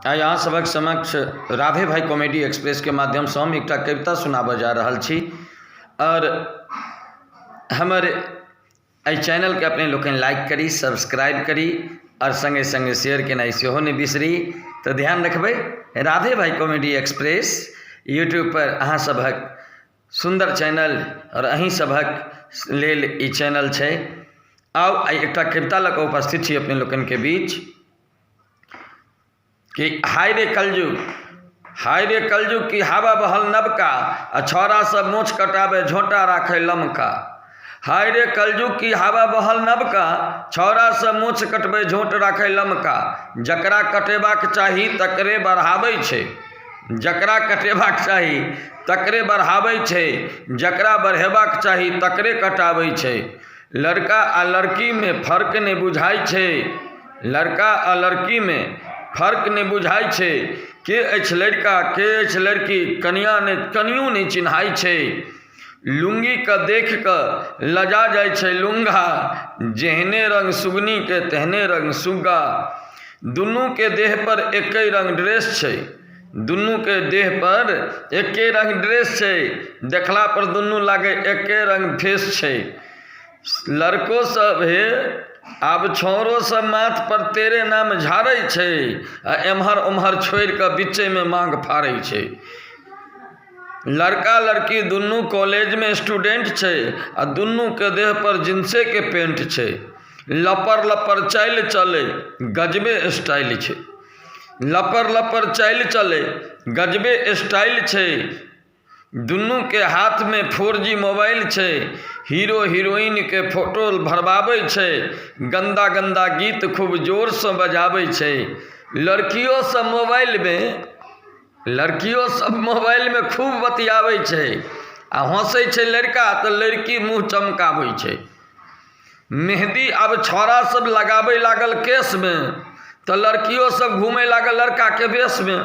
आइ अहाँ सभक समक्ष राधे भाई कॉमेडी एक्सप्रेस के माध्यम से हम एक कविता सुनाबऽ जा रहल छी और हमर एहि चैनल के अपने लोग लाइक करी, सब्सक्राइब करी और संगे संगे शेयर केनाइ सेहो नहि बिसरी। तो ध्यान रखबै, राधे भाई कॉमेडी एक्सप्रेस यूट्यूब पर अहाँ सभक सुंदर चैनल और अहीं सभक लेल ई चैनल छै। आउ आइ एक कविता लऽ कऽ उपस्थित छी अपने लोकन के बीच कि हाय रे कलयुग की हवा बहल नबका आ छौरा सब मोछ कटाबे झोंटा राखे लमका। हाय रे कलयुग की हवा बहल नबका छौरा सब मोछ कटबे झोंट राखे लमका। जकरा कटेबाक चाही तकरे बढ़ाबै छै, जकरा कटेबाक चाही तकरे बढ़ाबै छै, जकरा बढ़ेबाक चाही तकरे कटाबै छै। लड़का आ लड़की में फर्क नहीं बुझाई छै, लड़का आ लड़की में फर्क नहीं बुझाई छै। के अछि लड़का के अछि लड़की कनियो नहीं चिन्हाई छै। लुंगी के देख के लजा जाय छै लुंगा, जेहने रंग सुगनी के तेहने रंग सुग्गा। दुनू के देह पर एके रंग ड्रेस छै, दुनू के देह पर एके रंग ड्रेस छै। देखला पर दुनू लागे एके रंग फेस छै। लड़को सब हे आब छौरो सब माथ पर तेरे नाम झाड़ै छै आ एम्हर ओम्हर छोड़ के बीचे में मांग फाड़ै छै। लड़का लड़की दुनू कॉलेज में स्टूडेंट छै आ दुनू के देह पर जिन्से के पेंट छै। लपर लपर चाल चले गजबे स्टाइल छै, लपर लपर चाल चले गजबे स्टाइल छै। दुनू के हाथ में 4G मोबाइल छै, हीरो हीरोइन के फोटो भरवाबै छै, गंदा गंदा गीत खूब जोर से बजाबै छै। लड़कियों सब मोबाइल में खूब बतियाबै छै आ हंसै छै लड़का तो लड़की मुँह चमकाबै छै। मेहंदी अब छौरा सब लगाबै लागल केस में तो लड़कियों सब घूमे लागल लड़का के वेश में।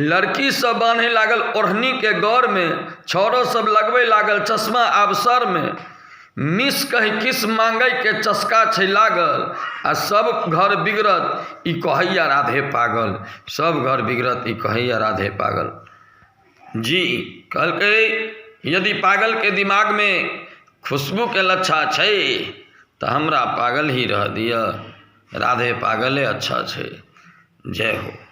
लड़की सब बांधे लागल ओढ़नी के गौर में, छौरो सब लगबे लागल चश्मा आबसर में। मिस कही किस मांगे के चस्का छै लागल आ सब घर बिगड़त ई कहैया राधे पागल, सब घर बिगड़त ई कहैया राधे पागल। जी कहलकै यदि पागल के दिमाग में खुशबू के लच्छा छै तो हमरा पागल ही रह दिया, राधे पागले अच्छा छै। जय हो।